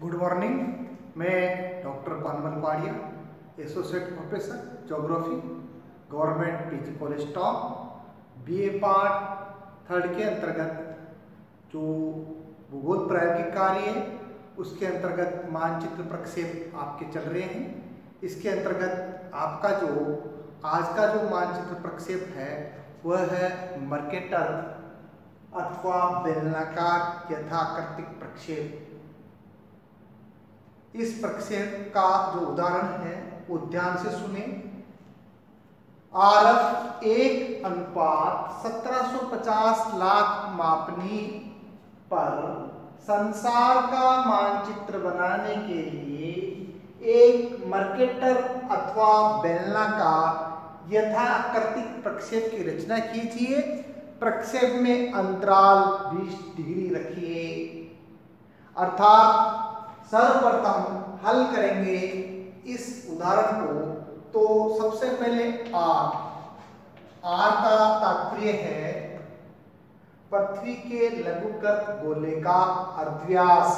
Good morning. मैं doctor Panmal Padiya, associate professor geography, government PG college टॉप, BA part third के अंतर्गत जो भूगोल प्रायोगिक कार्य है उसके अंतर्गत मानचित्र प्रक्षेप आपके चल रहे हैं। इसके अंतर्गत आपका जो आज का जो मानचित्र प्रक्षेप है वह है मर्केटर अथवा बेलनाकार यथाकृतिक प्रक्षेप। इस प्रक्षेप का जो उदाहरण है वो ध्यान से सुने। आरफ 1:1750 लाख मापनी पर संसार का मानचित्र बनाने के लिए एक मर्केटर अथवा बेलनाकार यथाकृतिक प्रक्षेप की रचना कीजिए। प्रक्षेप में अंतराल 20 डिग्री रखिए। अर्थात सर्वप्रथम हल करेंगे इस उदाहरण को। तो सबसे पहले आर का तात्पर्य है पृथ्वी के लघुगत गोले का अर्धव्यास।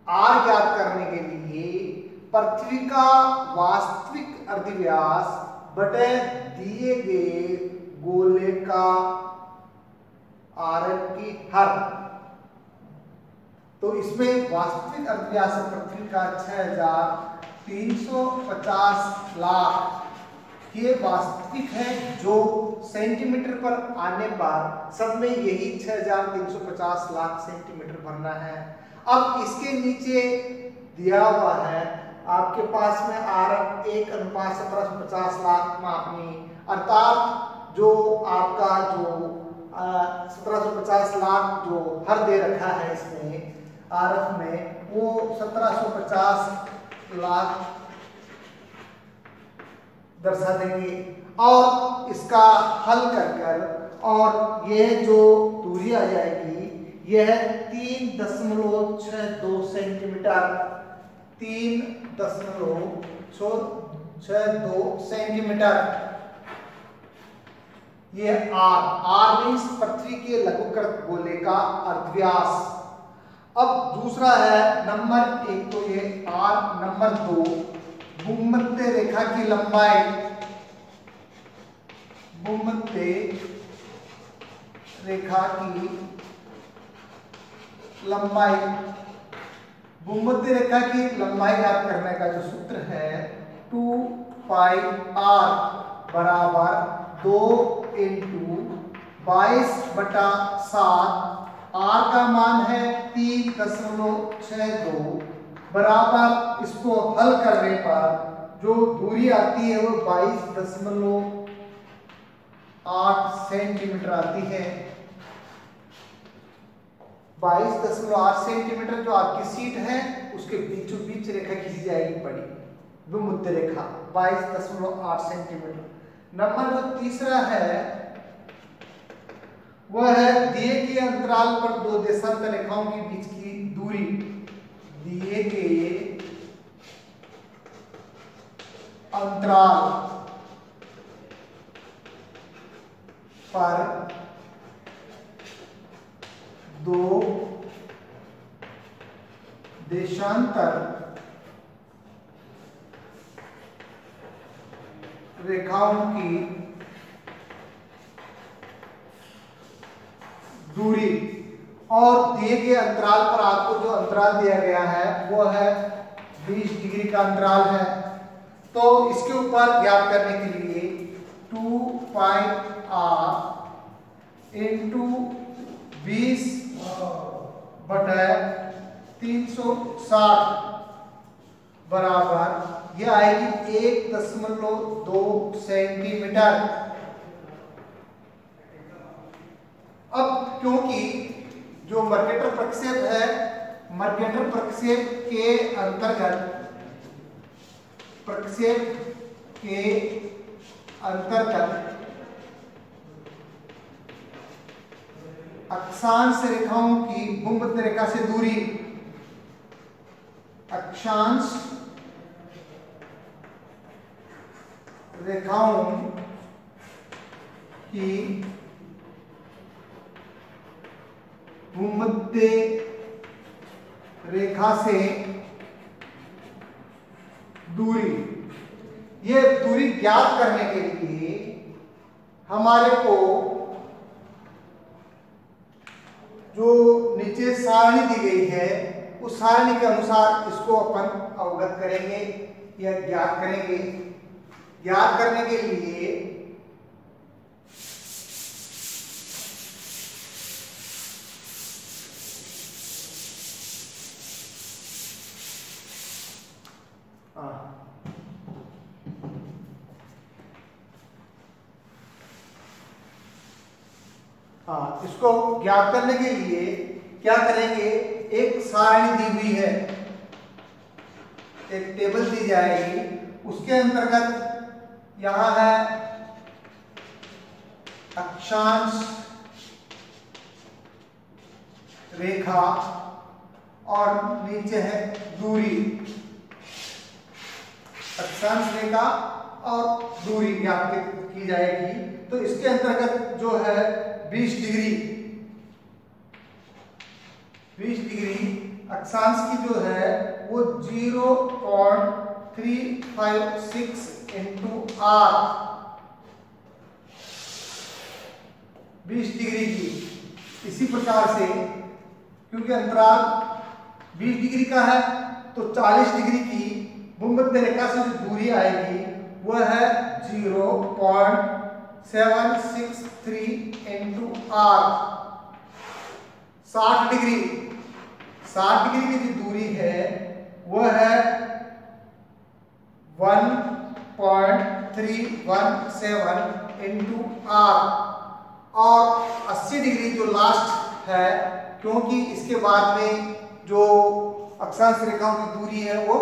आर ज्ञात करने के लिए पृथ्वी का वास्तविक अर्धव्यास बटे दिए गए गोले का आर की हर। तो इसमें वास्तविक अर्धव्यास पृथ्वी का 6350 लाख ये वास्तविक है, जो सेंटीमीटर पर आने पर सब में यही 6350 लाख सेंटीमीटर भरना है। अब इसके नीचे दिया हुआ है आपके पास में आर 1:1750 लाख मापनी, अर्थात जो आपका जो 1750 लाख जो हर दे रखा है इसमें आरफ में वो 1750 लाख दर्शा देंगे और इसका हल कर और यह जो दूरी आ जाएगी यह 3.62 सेंटीमीटर 3.62 सेंटीमीटर यह आर मीन्स पृथ्वी के लघुकृत गोले का अर्धव्यास। अब दूसरा है नंबर 1 तो ये आर। नंबर 2 भूमध्य रेखा की लंबाई। भूमध्य रेखा की लंबाई। भूमध्य रेखा की लंबाई ज्ञात करने का जो सूत्र है 2 पाई आर बराबर 2 × 22/7। आर का मान है 3.62 बराबर। इसको हल करने पर जो दूरी आती है वो 22.8 सेंटीमीटर आती है। 22.8 सेंटीमीटर जो आपकी सीट है उसके बीचों बीच रेखा खींची जाएगी बड़ी भूमध्य रेखा 22.8 सेंटीमीटर। नंबर जो तीसरा है वह है दिए गए अंतराल पर दो देशांतर रेखाओं के बीच की दूरी। दिए गए अंतराल पर दो देशांतर रेखाओं की दूरी और दिए गए अंतराल पर आपको जो अंतराल दिया गया है वो है 20 डिग्री का अंतराल है। तो इसके ऊपर ज्ञात करने के लिए 2 पाई आर इंटू 20/360 बराबर यह आएगी 1.2 सेंटीमीटर। अब क्योंकि जो मर्केटर प्रक्षेप है, मर्केटर प्रक्षेप के अंतर्गत अक्षांश रेखाओं की भूमध्य रेखा से दूरी, अक्षांश रेखाओं की भूमध्य रेखा से दूरी। ये दूरी ज्ञात करने के लिए हमारे को जो नीचे सारणी दी गई है उस सारणी के अनुसार इसको अपन अवगत करेंगे या ज्ञात करेंगे। ज्ञात करने के लिए इसको ज्ञात करने के लिए क्या करेंगे, एक सारणी दी हुई है, एक टेबल दी जाएगी, उसके अंतर्गत यहां है अक्षांश रेखा और नीचे है दूरी। अक्षांश रेखा और दूरी ज्ञात की जाएगी। तो इसके अंतर्गत जो है 20 डिग्री अक्षांश की जो है वो 0.356 इंटू आर 20 डिग्री की। इसी प्रकार से क्योंकि अंतराल 20 डिग्री का है तो 40 डिग्री की भूमध्य रेखा से जो दूरी आएगी वह है 0.763 इंटू आर। 60 डिग्री की जो दूरी है वह है 1.317 इंटू आर। और 80 डिग्री जो लास्ट है, क्योंकि इसके बाद में जो अक्षांश रेखाओं की दूरी है वो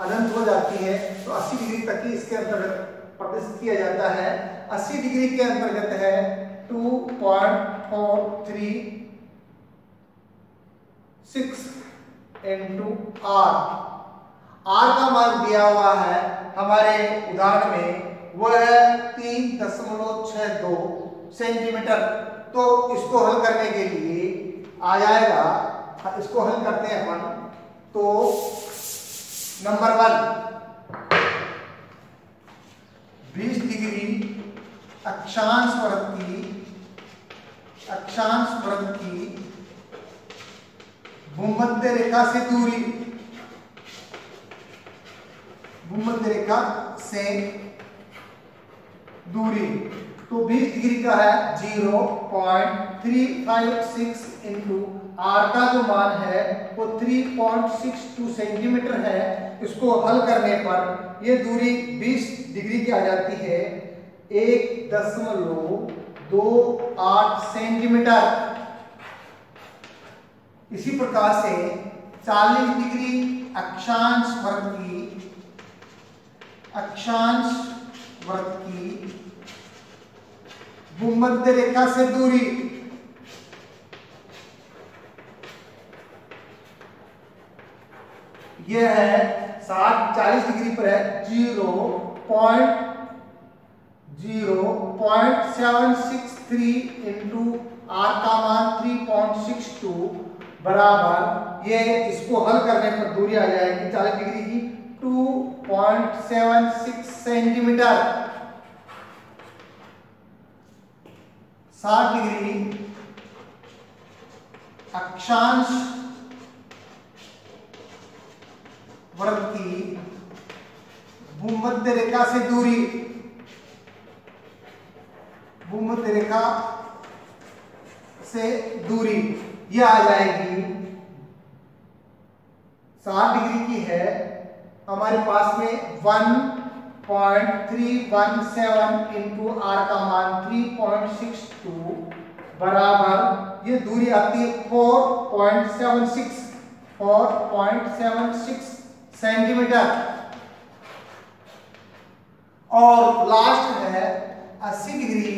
अनंत हो जाती है, तो 80 डिग्री तक ही इसके अंतर्गत प्रदर्शित किया जाता है। 80 डिग्री के अंतर्गत है 2.436 इंटू आर। आर का मान दिया हुआ है हमारे उदाहरण में, वह है 3.62 सेंटीमीटर। तो इसको हल करने के लिए आ जाएगा, इसको हल करते हैं अपन। तो नंबर 1 20 डिग्री अक्षांश वृत्त की भूमध्य रेखा से दूरी, तो 20 डिग्री का है 0.356 इंटू आर का जो मान है वो 3.62 सेंटीमीटर है। इसको हल करने पर ये दूरी 20 डिग्री की आ जाती है 1.28 सेंटीमीटर। इसी प्रकार से 40 डिग्री अक्षांश वृत्त की भूमध्य रेखा से दूरी, यह है 40 डिग्री पर है 0.763 इंटू आर का मान 3.62 बराबर, ये इसको हल करने पर दूरी आ जाएगी 40 डिग्री की 2.76 सेंटीमीटर। 60 डिग्री अक्षांश वृत्त की भूमध्य रेखा से दूरी, यह आ जाएगी 60 डिग्री की है हमारे पास में 1.317 इंटू आर का मान 3.62 बराबर, ये दूरी आती है 4.76 सेंटीमीटर। और लास्ट है 80 डिग्री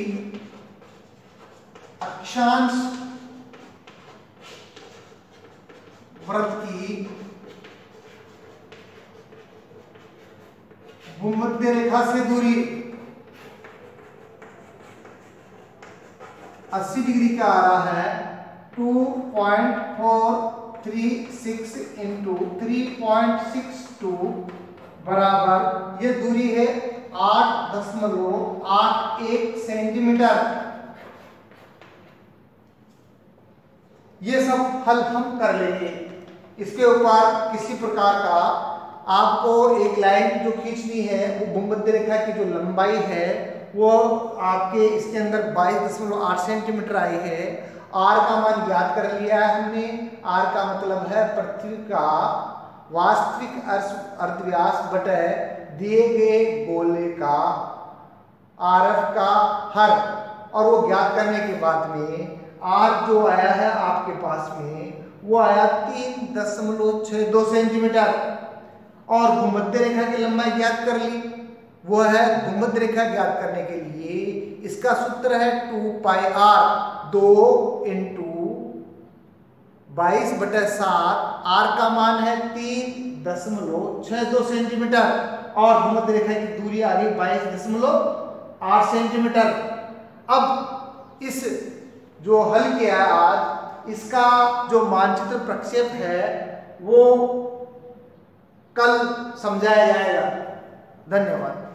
अक्षांश वृत्त की भूमध्य रेखा से दूरी 80 डिग्री का आ रहा है 2.436 36 इंटू 3.62 बराबर ये दूरी है 8.81 सेंटीमीटर। ये सब हल हम कर लेंगे। इसके ऊपर किसी प्रकार का आपको एक लाइन जो खींचनी है, वो भूमध्य रेखा की जो लंबाई है वो आपके इसके अंदर 22.8 सेंटीमीटर आई है। आर का मान ज्ञात कर लिया है हमने। आर का मतलब है पृथ्वी का वास्तविक अर्धव्यास बटे दिए गए गोले का आरएफ का हर, और वो ज्ञात करने के बाद में आर जो आया है आपके पास में वो आया 3.62 सेंटीमीटर। और भूमध्य रेखा की लंबाई ज्ञात कर ली, वो है भूमध्य रेखा ज्ञात करने के लिए इसका सूत्र है 2πr, 2 इंटू 22/7। आर का मान है 3.62 सेंटीमीटर और भूमध्य रेखा की दूरी आ गई 22.8 सेंटीमीटर। अब इस जो हल किया आज, इसका जो मानचित्र प्रक्षेप है वो कल समझाया जाएगा। धन्यवाद।